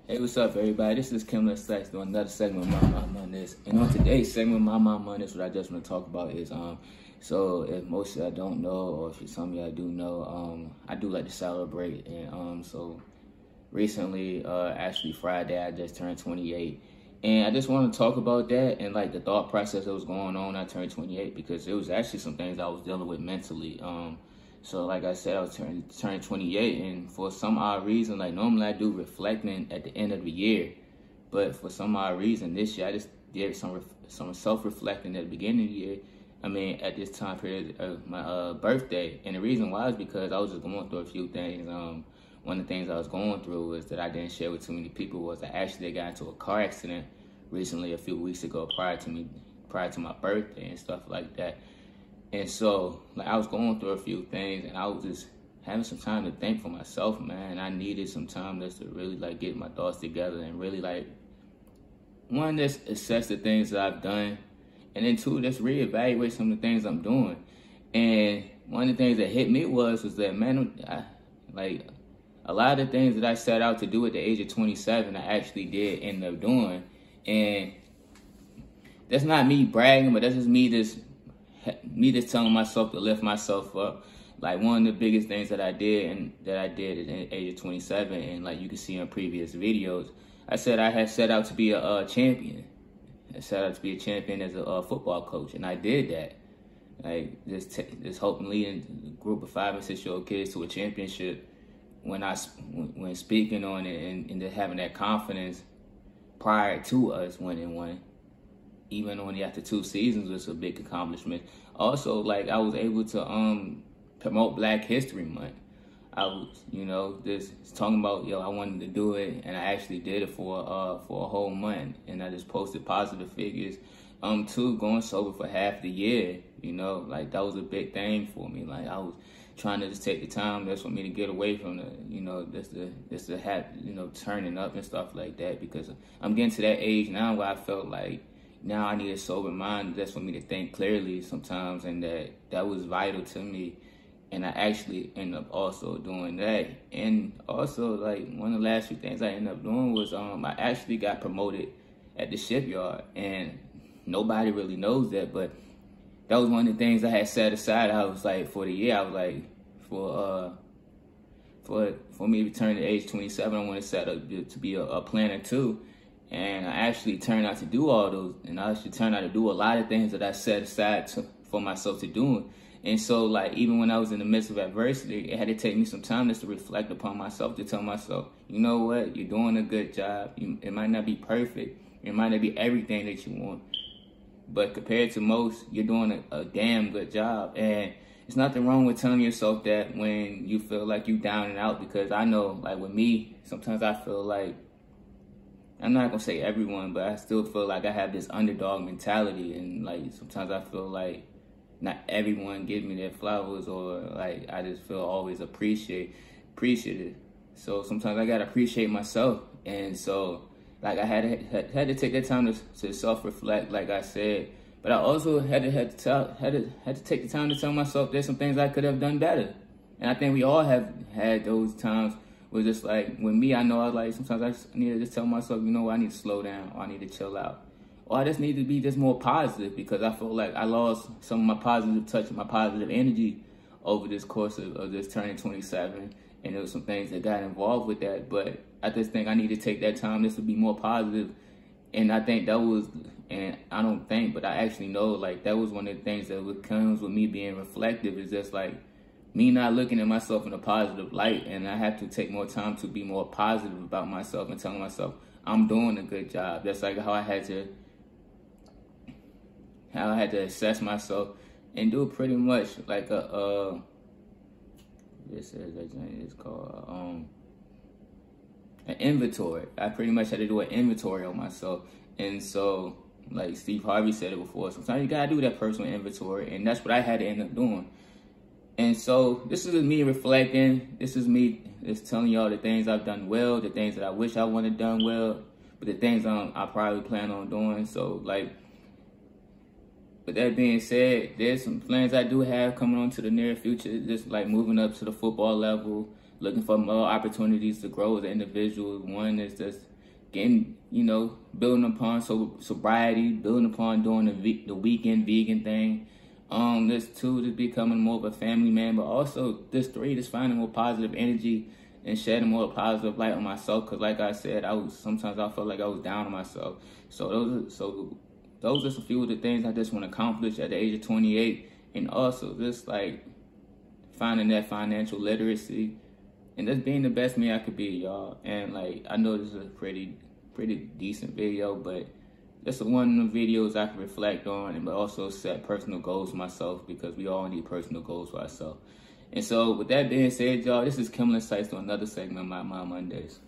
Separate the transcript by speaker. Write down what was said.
Speaker 1: Hey, what's up, everybody? This is Kim Sykes doing another segment of My Mom on This. And on today's segment of My Mom on This, what I just want to talk about is, so if most of y'all don't know, or if some of y'all do know, I do like to celebrate. And so recently, actually Friday, I just turned 28. And I just want to talk about that and like the thought process that was going on. I turned 28 because it was actually some things I was dealing with mentally. So like I said, I was turning 28, and for some odd reason, like normally I do reflecting at the end of the year, but for some odd reason this year I just did some self-reflecting at the beginning of the year. I mean, at this time period of my birthday, and the reason why is because I was just going through a few things. One of the things I was going through was that I didn't share with too many people was I actually got into a car accident recently a few weeks ago prior to my birthday and stuff like that. And so, like, I was going through a few things, and I was just having some time to think for myself, man. I needed some time just to really, like, get my thoughts together and really, like, one, just assess the things that I've done, and then two, just reevaluate some of the things I'm doing. And one of the things that hit me was that, man, like, a lot of the things that I set out to do at the age of 27, I actually did end up doing. And that's not me bragging, but that's just me just telling myself to lift myself up. Like, one of the biggest things that I did at the age of 27, and like you can see in previous videos, I said I had set out to be a champion. I set out to be a champion as a football coach, and I did that. Like, just helping leading a group of 5 and 6 year old kids to a championship. When speaking on it and just having that confidence prior to us winning one, even only after 2 seasons, was a big accomplishment. Also, like, I was able to promote Black History Month. I was, just talking about, I wanted to do it, and I actually did it for a whole month, and I just posted positive figures. Too, going sober for half the year, like, that was a big thing for me. Like, I was trying to just take the time just for me to get away from the, just to have, turning up and stuff like that, because I'm getting to that age now where I felt like, now I need a sober mind just for me to think clearly sometimes, and that was vital to me. And I actually ended up also doing that. And also, like, one of the last few things I ended up doing was I actually got promoted at the shipyard. And nobody really knows that, but that was one of the things I had set aside. I was like, for the year, I was like, for me to turn to age 27, I want to set up to be a planner too. And I actually turned out to do all those, and I actually turned out to do a lot of things that I set aside for myself to do. And so, like, even when I was in the midst of adversity, it had to take me some time just to reflect upon myself, to tell myself, you know what, you're doing a good job. It might not be perfect. It might not be everything that you want. But compared to most, you're doing a damn good job. And it's nothing wrong with telling yourself that when you feel like you're down and out, because I know, like, with me, sometimes I feel like, I'm not gonna say everyone, but I still feel like I have this underdog mentality, and like sometimes I feel like not everyone gives me their flowers, or like I just feel always appreciative. So sometimes I gotta appreciate myself, and so like I had to take that time to self-reflect, like I said, but I also had to take the time to tell myself there's some things I could have done better, and I think we all have had those times. Was just like, with me, I know I like, sometimes I just need to just tell myself, I need to slow down, or I need to chill out. Or I just need to be just more positive, because I feel like I lost some of my positive touch, my positive energy over this course of this turning 27. And there was some things that got involved with that. But I just think I need to take that time just to be more positive. And I think that was, and I don't think, but I actually know, like, that was one of the things that comes with me being reflective, is just like, me not looking at myself in a positive light, and I have to take more time to be more positive about myself and telling myself I'm doing a good job. That's like how I had to assess myself and do pretty much like this is called an inventory. I pretty much had to do an inventory on myself, and so like Steve Harvey said it before, sometimes you gotta do that personal inventory, and that's what I had to end up doing. And so this is me reflecting. This is me just telling y'all the things I've done well, the things that I wish I would have done well, but the things I probably plan on doing. So, like, with that being said, there's some plans I do have coming on to the near future, just like moving up to the football level, looking for more opportunities to grow as an individual. One is just getting, you know, building upon sobriety, building upon doing the weekend vegan thing. This 2, just becoming more of a family man, but also this 3, just finding more positive energy and shedding more positive light on myself. Cause like I said, sometimes I felt like I was down on myself. So those are a few of the things I just want to accomplish at the age of 28, and also just like finding that financial literacy and just being the best me I could be, y'all. And like, I know this is a pretty decent video, but this is one of the videos I can reflect on and also set personal goals for myself, because we all need personal goals for ourselves. And so with that being said, y'all, this is Kimlin Sykes on another segment of My Mondays.